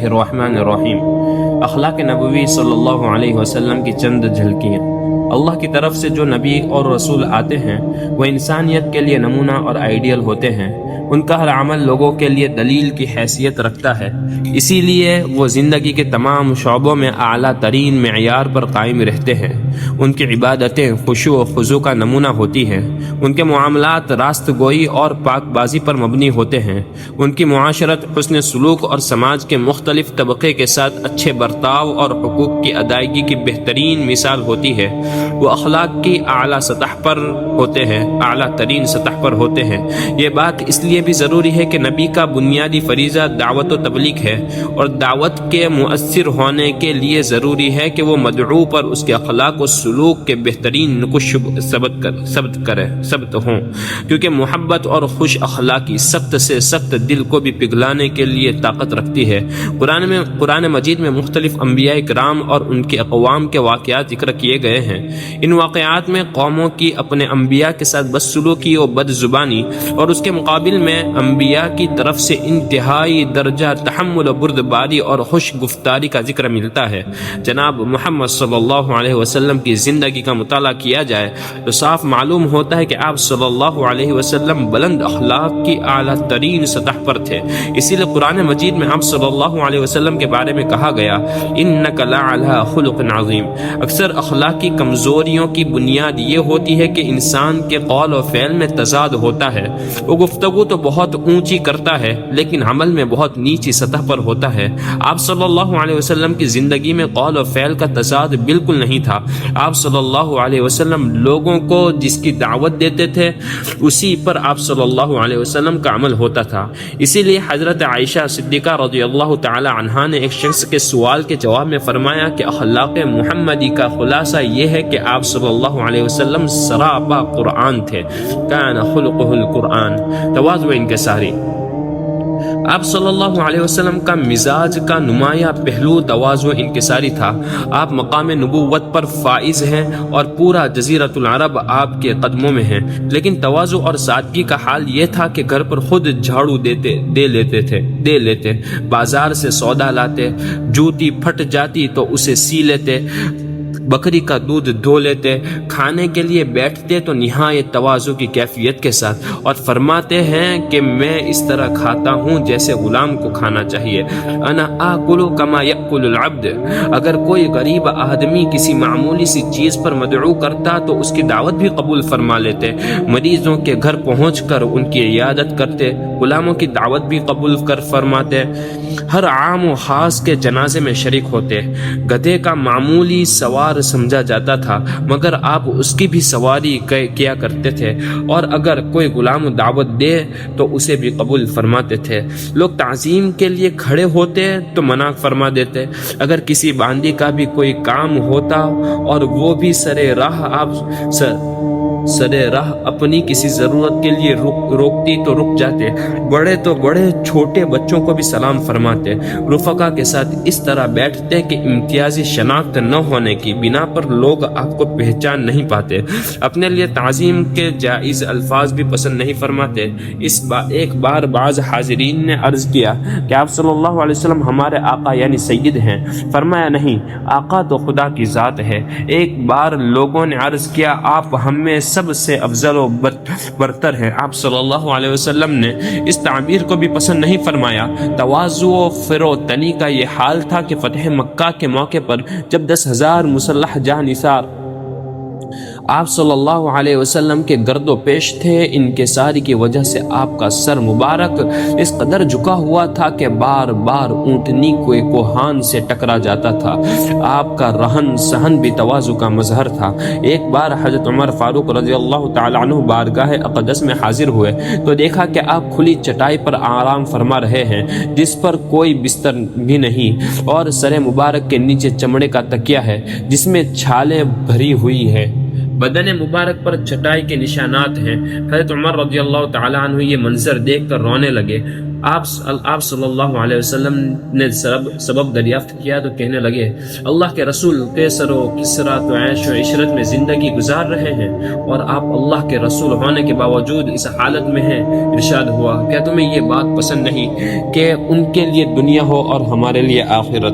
الرحمن الرحیم اخلاق نبوی صلی اللہ علیہ وسلم کی چند جھلکیاں۔ اللہ کی طرف سے جو نبی اور رسول آتے ہیں وہ انسانیت کے لیے نمونہ اور آئیڈیل ہوتے ہیں۔ ان کا ہر عمل لوگوں کے لیے دلیل کی حیثیت رکھتا ہے، اسی لیے وہ زندگی کے تمام شعبوں میں اعلیٰ ترین معیار پر قائم رہتے ہیں۔ ان کی عبادتیں خشوع و خضوع کا نمونہ ہوتی ہیں، ان کے معاملات راست گوئی اور پاک بازی پر مبنی ہوتے ہیں، ان کی معاشرت حسن سلوک اور سماج کے مختلف طبقے کے ساتھ اچھے برتاؤ اور حقوق کی ادائیگی کی بہترین مثال ہوتی ہے۔ وہ اخلاق کی اعلیٰ سطح پر ہوتے ہیں، اعلیٰ ترین سطح پر ہوتے ہیں۔ یہ بات اس لیے بھی ضروری ہے کہ نبی کا بنیادی فریضہ دعوت و تبلیغ ہے، اور دعوت کے مؤثر ہونے کے لیے ضروری ہے کہ وہ مدعو پر اس کے اخلاق و سلوک کے بہترین نقش ثبت ہوں، کیونکہ محبت اور خوش اخلاقی سخت سے سخت دل کو بھی پگھلانے کے لیے طاقت رکھتی ہے۔ قرآن مجید میں مختلف انبیاء کرام اور ان کے اقوام کے واقعات ذکر کیے گئے ہیں۔ ان واقعات میں قوموں کی اپنے انبیاء کے ساتھ بدسلوکی و بد زبانی، اور اس کے مقابل میں انبیاء کی طرف سے انتہائی درجہ تحمل و بردباری اور خوش گفتاری کا ذکر ملتا ہے۔ جناب محمد صلی اللہ علیہ وسلم کی زندگی کا مطالعہ کیا جائے تو صاف معلوم ہوتا ہے کہ آپ صلی اللہ علیہ وسلم بلند اخلاق کی اعلیٰ ترین سطح پر تھے۔ اسی لیے قرآن مجید میں آپ صلی اللہ علیہ وسلم کے بارے میں کہا گیا انک لعلی خلق عظیم۔ اکثر اخلاقی کمزوریوں کی بنیاد یہ ہوتی ہے کہ انسان کے قول و فعل میں تضاد ہوتا ہے۔ وہ گفتگو تو بہت اونچی کرتا ہے لیکن عمل میں بہت نیچی سطح پر ہوتا ہے۔ آپ صلی اللہ علیہ وسلم کی زندگی میں قول و فعل کا تضاد بالکل نہیں تھا۔ آپ صلی اللہ علیہ وسلم لوگوں کو جس کی دعوت دیتے تھے اسی پر آپ صلی اللہ علیہ وسلم کا عمل ہوتا تھا۔ اسی لیے حضرت عائشہ صدیقہ رضی اللہ تعالی عنہا نے ایک شخص کے سوال کے جواب میں فرمایا کہ اخلاق محمدی کا خلاصہ یہ ہے کہ آپ صلی اللہ علیہ وسلم سراپا قرآن تھے۔ کان خلقہ القرآن، تواضع انکساری۔ آپ صلی اللہ علیہ وسلم کا مزاج کا نمایاں پہلو تواضع انکساری تھا۔ آپ مقام نبوت پر فائز ہیں اور پورا جزیرۃ العرب آپ کے قدموں میں ہیں، لیکن تواضع اور سادگی کا حال یہ تھا کہ گھر پر خود جھاڑو دے لیتے، بازار سے سودا لاتے، جوتی پھٹ جاتی تو اسے سی لیتے، بکری کا دودھ دھو لیتے، کھانے کے لیے بیٹھتے تو نہایت تواضع کی کیفیت کے ساتھ، اور فرماتے ہیں کہ میں اس طرح کھاتا ہوں جیسے غلام کو کھانا چاہیے۔ انا آکل کما یأکل العبد۔ اگر کوئی غریب آدمی کسی معمولی سی چیز پر مدعو کرتا تو اس کی دعوت بھی قبول فرما لیتے، مریضوں کے گھر پہنچ کر ان کی عیادت کرتے، غلاموں کی دعوت بھی قبول کر فرماتے، ہر عام و خاص کے جنازے میں شریک ہوتے۔ گدھے کا معمولی سوار سمجھا جاتا تھا مگر آپ اس کی بھی سواری کیا کرتے تھے، اور اگر کوئی غلام دعوت دے تو اسے بھی قبول فرماتے تھے۔ لوگ تعظیم کے لیے کھڑے ہوتے تو منع فرما دیتے۔ اگر کسی باندی کا بھی کوئی کام ہوتا اور وہ بھی سرے راہ اپنی کسی ضرورت کے لیے روکتی تو رک جاتے۔ بڑے تو بڑے چھوٹے بچوں کو بھی سلام فرماتے۔ رفقا کے ساتھ اس طرح بیٹھتے کہ امتیازی شناخت نہ ہونے کی بنا پر لوگ آپ کو پہچان نہیں پاتے۔ اپنے لیے تعظیم کے جائز الفاظ بھی پسند نہیں فرماتے۔ ایک بار بعض حاضرین نے عرض کیا کہ آپ صلی اللہ علیہ وسلم ہمارے آقا یعنی سید ہیں۔ فرمایا نہیں، آقا تو خدا کی ذات ہے۔ ایک بار لوگوں نے عرض کیا آپ ہم میں سب سے افضل و برتر ہیں۔ آپ صلی اللہ علیہ وسلم نے اس تعبیر کو بھی پسند نہیں فرمایا۔ تواضع و فروتنی کا یہ حال تھا کہ فتح مکہ کے موقع پر جب 10,000 مسلح جانثار آپ صلی اللہ علیہ وسلم کے گرد و پیش تھے، انکساری کی وجہ سے آپ کا سر مبارک اس قدر جھکا ہوا تھا کہ بار بار اونٹنی کوئی کوہان سے ٹکرا جاتا تھا۔ آپ کا رہن سہن بھی تواضع کا مظہر تھا۔ ایک بار حضرت عمر فاروق رضی اللہ تعالی عنہ بارگاہ اقدس میں حاضر ہوئے تو دیکھا کہ آپ کھلی چٹائی پر آرام فرما رہے ہیں جس پر کوئی بستر بھی نہیں، اور سر مبارک کے نیچے چمڑے کا تکیہ ہے جس میں چھالیں بھری ہوئی ہے۔ بدن مبارک پر چٹائی کے نشانات ہیں۔ حضرت عمر رضی اللہ تعالی عنہ یہ منظر دیکھ کر رونے لگے۔ آپ صلی اللہ علیہ وسلم نے سبب دریافت کیا تو کہنے لگے اللہ کے رسول قیصر و کسریٰ تو عیش و عشرت میں زندگی گزار رہے ہیں اور آپ اللہ کے رسول ہونے کے باوجود اس حالت میں ہیں۔ ارشاد ہوا کیا تمہیں یہ بات پسند نہیں کہ ان کے لیے دنیا ہو اور ہمارے لیے آخرت؟